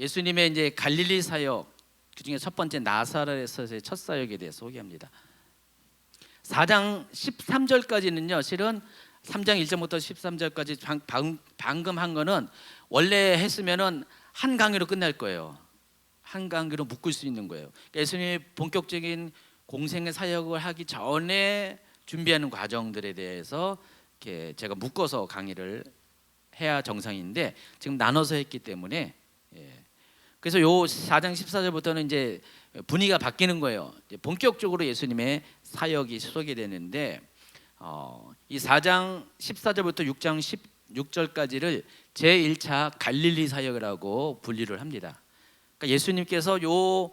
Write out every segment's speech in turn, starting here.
예수님의 이제 갈릴리 사역, 그중에 첫 번째 나사렛에서의 첫 사역에 대해서 소개합니다. 4장 13절까지는요, 실은 3장 1절부터 13절까지 방금 한 거는 원래 했으면은 한 강의로 끝날 거예요. 한 강의로 묶을 수 있는 거예요. 그러니까 예수님이 본격적인 공생의 사역을 하기 전에 준비하는 과정들에 대해서 이렇게 제가 묶어서 강의를 해야 정상인데 지금 나눠서 했기 때문에, 그래서 요 4장 14절부터는 이제 분위기가 바뀌는 거예요. 이제 본격적으로 예수님의 사역이 소개되는데, 이 4장 14절부터 6장 16절까지를 제1차 갈릴리 사역이라고 분류를 합니다. 그러니까 예수님께서 요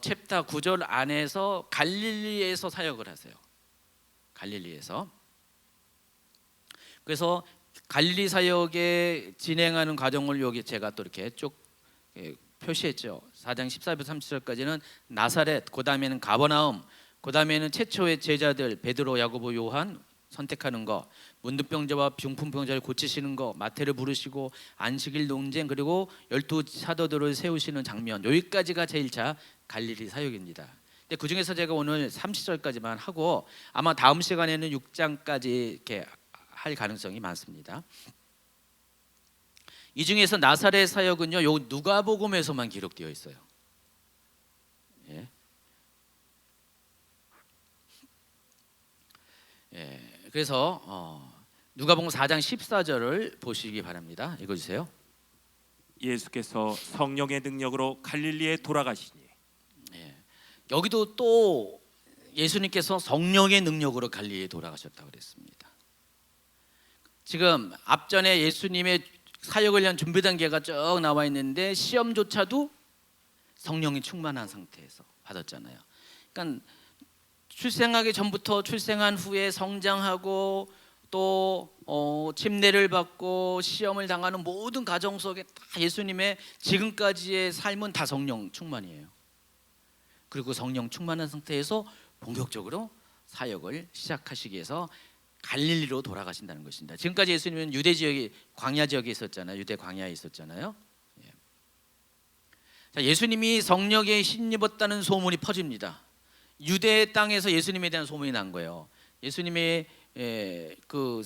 챕터 9절 안에서 갈릴리에서 사역을 하세요. 갈릴리에서. 그래서 갈릴리 사역에 진행하는 과정을 여기 제가 또 이렇게 쭉 표시했죠. 4장 14절부터 30절까지는 나사렛, 그 다음에는 가버나움, 그 다음에는 최초의 제자들 베드로, 야고보, 요한 선택하는 거, 문둥병자와 중풍병자를 고치시는 거, 마태를 부르시고 안식일 논쟁, 그리고 12 사도들을 세우시는 장면, 여기까지가 제1차 갈릴리 사역입니다. 근데 그 중에서 제가 오늘 30절까지만 하고 아마 다음 시간에는 6장까지 이렇게 할 가능성이 많습니다. 이 중에서 나사렛 사역은요, 요 누가복음에서만 기록되어 있어요. 예. 그래서 누가복음 4장 14절을 보시기 바랍니다. 읽어주세요. 예수께서 성령의 능력으로 갈릴리에 돌아가시니. 여기도 또 예수님께서 성령의 능력으로 갈릴리에 돌아가셨다고 그랬습니다. 지금 앞전에 예수님의 사역을 위한 준비 단계가 쭉 나와 있는데 시험조차도 성령이 충만한 상태에서 받았잖아요. 그러니까 출생하기 전부터 출생한 후에 성장하고 또 침례를 받고 시험을 당하는 모든 과정 속에 다 예수님의 지금까지의 삶은 다 성령 충만이에요. 그리고 성령 충만한 상태에서 본격적으로 사역을 시작하시기 위해서 갈릴리로 돌아가신다는 것입니다. 지금까지 예수님은 유대 지역이 광야 지역에 있었잖아요. 유대 광야에 있었잖아요. 자, 예수님이 성령에 힘입었다는 소문이 퍼집니다. 유대 땅에서 예수님에 대한 소문이 난 거예요. 예수님의 그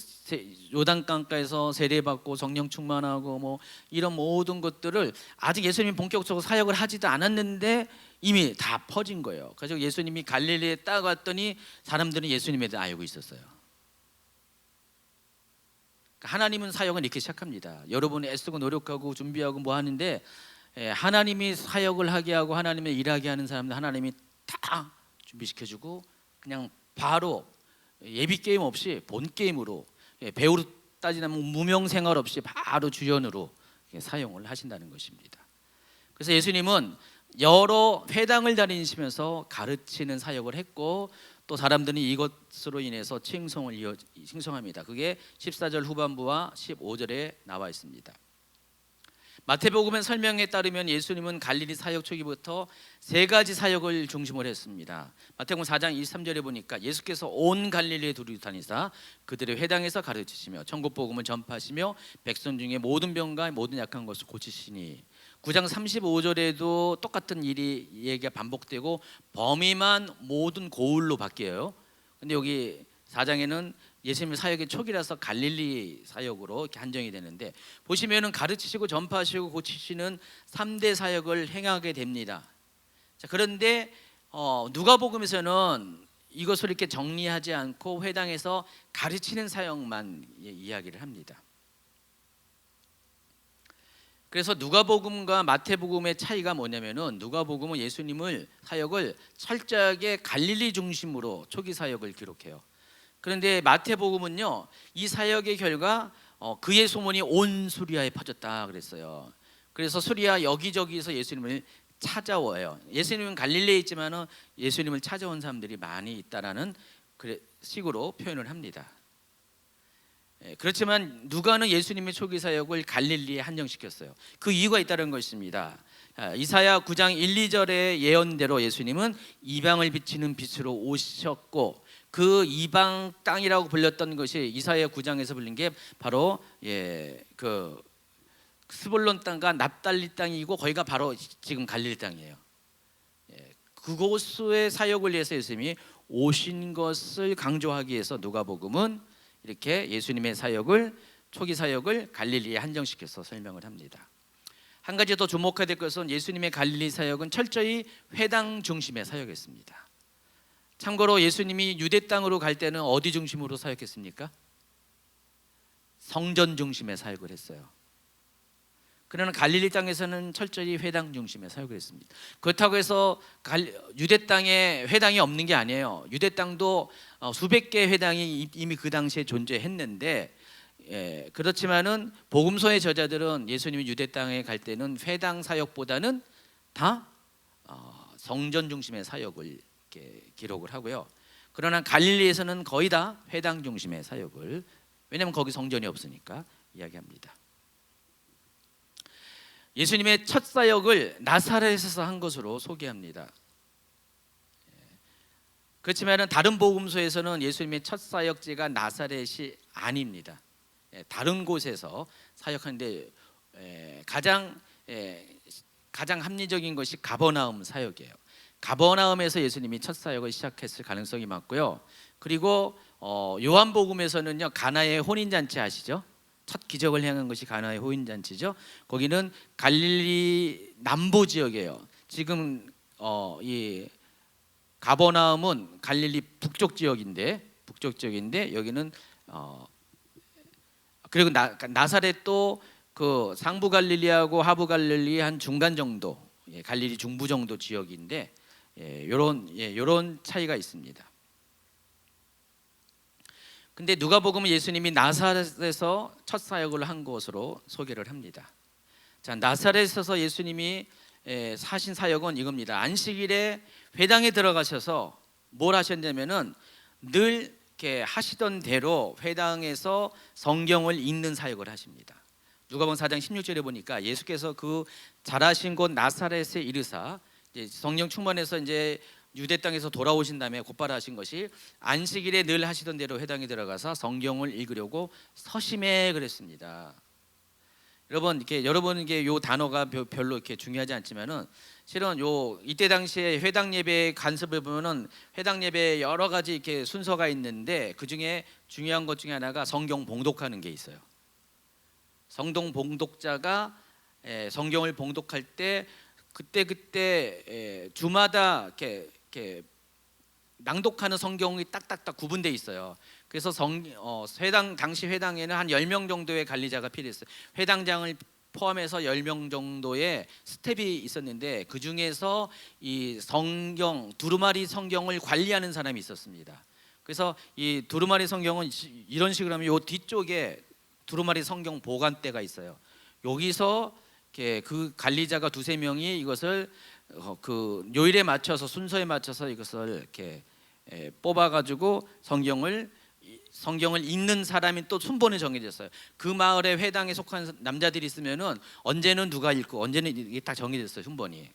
요단강가에서 세례받고 성령 충만하고 뭐 이런 모든 것들을 아직 예수님이 본격적으로 사역을 하지도 않았는데 이미 다 퍼진 거예요. 그래서 예수님이 갈릴리에 딱 왔더니 사람들은 예수님에 대해 알고 있었어요. 하나님은 사역은 이렇게 시작합니다. 여러분이 애쓰고 노력하고 준비하고 뭐 하는데, 하나님이 사역을 하게 하고 하나님의 일하게 하는 사람들 하나님이 다 준비시켜주고 그냥 바로 예비 게임 없이 본 게임으로, 배우로 따지면 무명 생활 없이 바로 주연으로 사용을 하신다는 것입니다. 그래서 예수님은 여러 회당을 다니시면서 가르치는 사역을 했고 또 사람들이 이것으로 인해서 칭송합니다. 그게 14절 후반부와 15절에 나와 있습니다. 마태복음의 설명에 따르면 예수님은 갈릴리 사역 초기부터 세 가지 사역을 중심으로 했습니다. 마태복음 4장 23절에 보니까 예수께서 온 갈릴리에 두루 다니사 그들의 회당에서 가르치시며 천국 복음을 전파하시며 백성 중에 모든 병과 모든 약한 것을 고치시니, 9장 35절에도 똑같은 일이 얘기가 반복되고 범위만 모든 고울로 바뀌어요. 근데 여기 4장에는 예수님의 사역의 초기라서 갈릴리 사역으로 이렇게 한정이 되는데, 보시면은 가르치시고 전파하시고 고치시는 3대 사역을 행하게 됩니다. 자, 그런데 누가복음에서는 이것을 이렇게 정리하지 않고 회당에서 가르치는 사역만 이야기를 합니다. 그래서 누가복음과 마태복음의 차이가 뭐냐면은, 누가복음은 예수님을 사역을 철저하게 갈릴리 중심으로 초기 사역을 기록해요. 그런데 마태복음은요, 이 사역의 결과 그의 소문이 온 수리아에 퍼졌다 그랬어요. 그래서 수리아 여기저기서 예수님을 찾아와요. 예수님은 갈릴리에 있지만은 예수님을 찾아온 사람들이 많이 있다라는 식으로 표현을 합니다. 그렇지만 누가는 예수님의 초기 사역을 갈릴리에 한정시켰어요. 그 이유가 있다는 것입니다. 이사야 9장 1, 2절의 예언대로 예수님은 이방을 비치는 빛으로 오셨고, 그 이방 땅이라고 불렸던 것이 이사야 9장에서 불린 게 바로 그 스불론 땅과 납달리 땅이고 거기가 바로 지금 갈릴리 땅이에요. 그곳의 사역을 위해서 예수님이 오신 것을 강조하기 위해서 누가복음은 이렇게 예수님의 사역을 초기 사역을 갈릴리에 한정시켜서 설명을 합니다. 한 가지 더 주목해야 될 것은 예수님의 갈릴리 사역은 철저히 회당 중심의 사역이었습니다. 참고로 예수님이 유대 땅으로 갈 때는 어디 중심으로 사역했습니까? 성전 중심의 사역을 했어요. 그러나 갈릴리 땅에서는 철저히 회당 중심의 사역을 했습니다. 그렇다고 해서 유대 땅에 회당이 없는 게 아니에요. 유대 땅도 수백 개의 회당이 이미 그 당시에 존재했는데, 그렇지만은 복음서의 저자들은 예수님이 유대 땅에 갈 때는 회당 사역보다는 다 성전 중심의 사역을 이렇게 기록을 하고요. 그러나 갈릴리에서는 거의 다 회당 중심의 사역을, 왜냐하면 거기 성전이 없으니까 이야기합니다. 예수님의 첫 사역을 나사렛에서 한 것으로 소개합니다. 그렇지만 다른 복음서에서는 예수님의 첫 사역지가 나사렛이 아닙니다. 다른 곳에서 사역하는데 가장 합리적인 것이 가버나움 사역이에요. 가버나움에서 예수님이 첫 사역을 시작했을 가능성이 많고요. 그리고 요한복음에서는요, 가나의 혼인잔치 아시죠? 첫 기적을 행한 것이 가나의 혼인잔치죠. 거기는 갈릴리 남부 지역이에요. 지금 이 가버나움은 갈릴리 북쪽 지역인데 여기는 그리고 나사렛도 그 상부 갈릴리하고 하부 갈릴리 한 중간 정도, 갈릴리 중부 정도 지역인데 요런 차이가 있습니다. 근데 누가복음은 예수님이 나사렛에서 첫 사역을 한 것으로 소개를 합니다. 자, 나사렛에서 예수님이 하신 사역은 이겁니다. 안식일에 회당에 들어가셔서 뭘 하셨냐면은 늘 이렇게 하시던 대로 회당에서 성경을 읽는 사역을 하십니다. 누가복음 4장 16절에 보니까 예수께서 그 자라신 곳 나사렛에 이르사, 이제 성령 충만해서 이제 유대 땅에서 돌아오신 다음에 곧바로 하신 것이 안식일에 늘 하시던 대로 회당에 들어가서 성경을 읽으려고 서심해 그랬습니다. 여러분 이게 요 단어가 별로 이렇게 중요하지 않지만은 실은 이때 당시에 회당 예배 간섭을 보면은 회당 예배 여러 가지 이렇게 순서가 있는데 그 중에 중요한 것 중에 하나가 성경 봉독하는 게 있어요. 성경 봉독자가 성경을 봉독할 때 그때 주마다 이렇게 낭독하는 성경이 딱딱딱 구분돼 있어요. 그래서 당시 회당에는 한 10명 정도의 관리자가 필요했어요. 회당장을 포함해서 10명 정도의 스텝이 있었는데 그 중에서 이 두루마리 성경을 관리하는 사람이 있었습니다. 그래서 이 두루마리 성경은 이런 식으로 하면 요 뒤쪽에 두루마리 성경 보관대가 있어요. 여기서 그 관리자가 두세 명이 이것을 그 요일에 맞춰서 순서에 맞춰서 이것을 이렇게 뽑아가지고 성경을 읽는 사람이 또 순번이 정해졌어요. 그 마을에 회당에 속한 남자들이 있으면은 언제는 누가 읽고 언제는 이게 다 정해졌어요. 순번이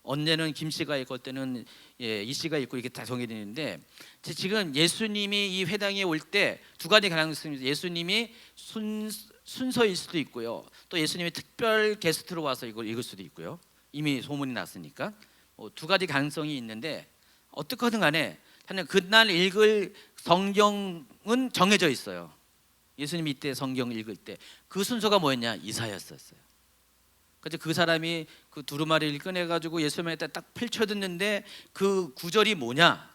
언제는 김 씨가 읽고 때는 이 씨가 읽고 이렇게 다 정해지는데, 지금 예수님이 이 회당에 올 때 두 가지 가능성이 있어요. 예수님이 순서일 수도 있고요. 또 예수님이 특별 게스트로 와서 이걸 읽을 수도 있고요. 이미 소문이 났으니까 두 가지 가능성이 있는데 어떻게든 간에 그날 읽을 성경은 정해져 있어요. 예수님이 이때 성경 읽을 때 그 순서가 뭐였냐? 이사야였어요. 그래서 그 사람이 그 두루마리를 꺼내가지고 예수님한테 딱 펼쳐듣는데 그 구절이 뭐냐?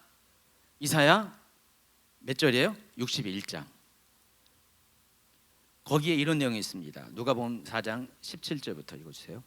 이사야 몇 절이에요? 61장. 거기에 이런 내용이 있습니다. 누가복음 4장 17절부터 읽어주세요.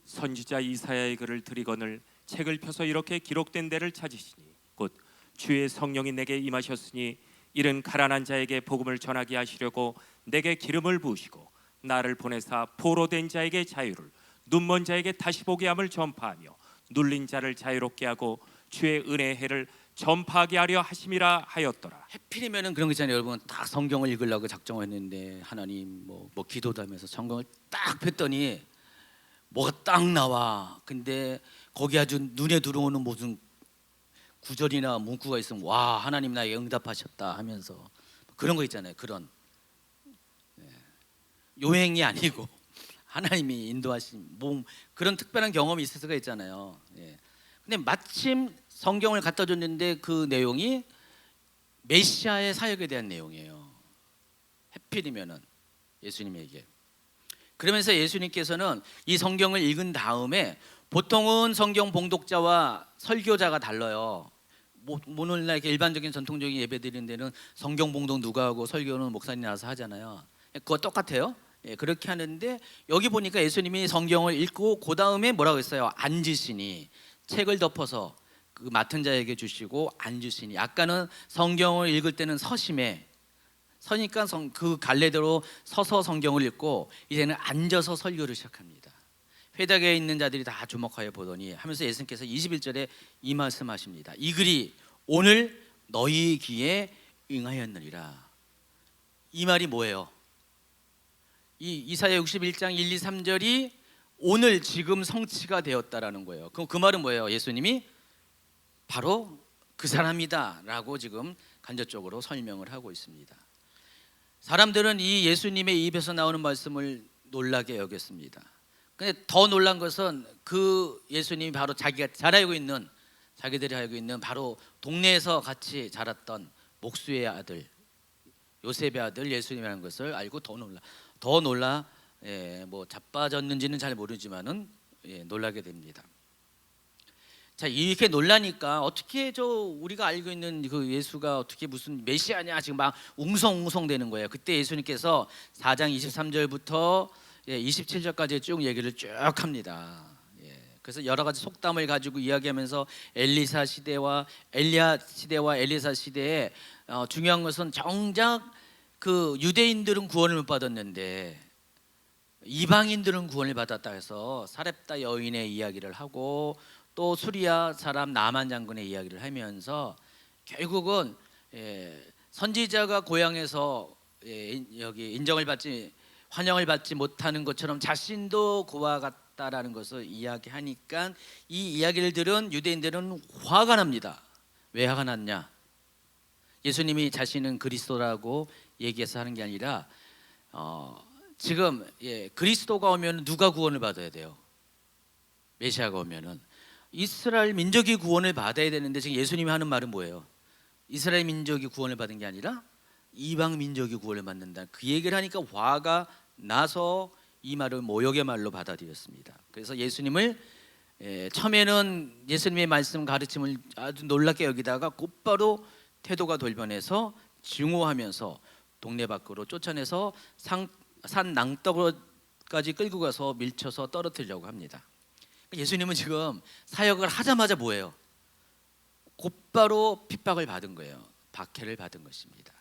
선지자 이사야의 글을 들이거늘 책을 펴서 이렇게 기록된 데를 찾으시니 곧 주의 성령이 내게 임하셨으니 이른 가난한 자에게 복음을 전하게 하시려고 내게 기름을 부으시고 나를 보내사 포로된 자에게 자유를, 눈먼 자에게 다시 보게 함을 전파하며 눌린 자를 자유롭게 하고 주의 은혜의 해를 전파하게 하려 하심이라 하였더라. 해필이면은 그런 거 있잖아요. 여러분 딱 성경을 읽으려고 작정했는데 하나님 뭐 기도도 하면서 성경을 딱 폈더니 뭐가 딱 나와. 근데 거기 아주 눈에 들어오는 무슨 구절이나 문구가 있으면 와, 하나님 나에게 응답하셨다 하면서 그런 거 있잖아요. 그런 요행이 아니고 하나님이 인도하신 그런 특별한 경험이 있을 수가 있잖아요. 예. 근데 마침 성경을 갖다 줬는데 그 내용이 메시아의 사역에 대한 내용이에요. 해필이면은 예수님에게. 그러면서 예수님께서는 이 성경을 읽은 다음에 보통은 성경 봉독자와 설교자가 달라요. 오늘날 이렇게 일반적인 전통적인 예배 드리는 데는 성경 봉독 누가 하고 설교는 목사님 나와서 하잖아요. 그거 똑같아요. 예, 그렇게 하는데 여기 보니까 예수님이 성경을 읽고 그 다음에 뭐라고 했어요? 앉으시니 책을 덮어서 그 맡은 자에게 주시고 앉으시니. 아까는 성경을 읽을 때는 서심해 서니까 그 갈래대로 서서 성경을 읽고 이제는 앉아서 설교를 시작합니다. 회당에 있는 자들이 다 주목하여 보더니 하면서 예수님께서 21절에 이 말씀하십니다. 이 글이 오늘 너희 귀에 응하였느니라. 이 말이 뭐예요? 이 이사야 61장 1, 2, 3절이 오늘 지금 성취가 되었다라는 거예요. 그럼 그 말은 뭐예요? 예수님이 바로 그 사람이다 라고 지금 간접적으로 설명을 하고 있습니다. 사람들은 이 예수님의 입에서 나오는 말씀을 놀라게 여겼습니다. 근데 더 놀란 것은 그 예수님이 바로 자기가 잘 알고 있는, 자기들이 알고 있는 바로 동네에서 같이 자랐던 목수의 아들, 요셉의 아들 예수님이라는 것을 알고 더 놀라 뭐 자빠졌는지는 잘 모르지만은 놀라게 됩니다. 자, 이렇게 놀라니까 어떻게 우리가 알고 있는 그 예수가 어떻게 무슨 메시아냐 지금 막 웅성웅성 되는 거예요. 그때 예수님께서 4장 23절부터 27절까지 쭉 얘기를 쭉 합니다. 그래서 여러 가지 속담을 가지고 이야기하면서 엘리사 시대와 엘리야 시대와 엘리사 시대에 중요한 것은 정작 그 유대인들은 구원을 못 받았는데 이방인들은 구원을 받았다 해서 사렙다 여인의 이야기를 하고 또 수리아 사람 나만 장군의 이야기를 하면서 결국은 선지자가 고향에서 여기 인정을 받지 환영을 받지 못하는 것처럼 자신도 그와 같다라는 것을 이야기하니까 이 이야기를 들은 유대인들은 화가 납니다. 왜 화가 났냐? 예수님이 자신은 그리스도라고 얘기해서 하는 게 아니라 지금 그리스도가 오면 누가 구원을 받아야 돼요? 메시아가 오면은 이스라엘 민족이 구원을 받아야 되는데 지금 예수님이 하는 말은 뭐예요? 이스라엘 민족이 구원을 받은 게 아니라 이방 민족이 구원을 받는다. 그 얘기를 하니까 화가 나서 이 말을 모욕의 말로 받아들였습니다. 그래서 예수님을 처음에는 예수님의 말씀 가르침을 아주 놀랍게 여기다가 곧바로 태도가 돌변해서 증오하면서 동네 밖으로 쫓아내서 산 낭떠러까지 끌고 가서 밀쳐서 떨어뜨리려고 합니다. 예수님은 지금 사역을 하자마자 뭐예요? 곧바로 핍박을 받은 거예요. 박해를 받은 것입니다.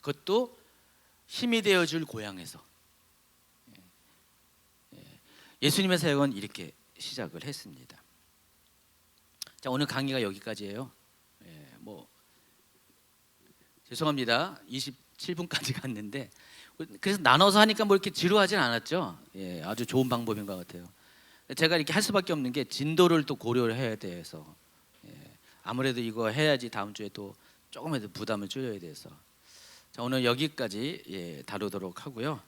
그것도 힘이 되어줄 고향에서. 예수님의 사역은 이렇게 시작을 했습니다. 자, 오늘 강의가 여기까지예요. 뭐 죄송합니다. 27분까지 갔는데 그래서 나눠서 하니까 뭐 이렇게 지루하진 않았죠. 아주 좋은 방법인 것 같아요. 제가 이렇게 할 수밖에 없는 게 진도를 또 고려를 해야 돼서 아무래도 이거 해야지 다음 주에 또 조금이라도 부담을 줄여야 돼서 자, 오늘 여기까지 다루도록 하고요.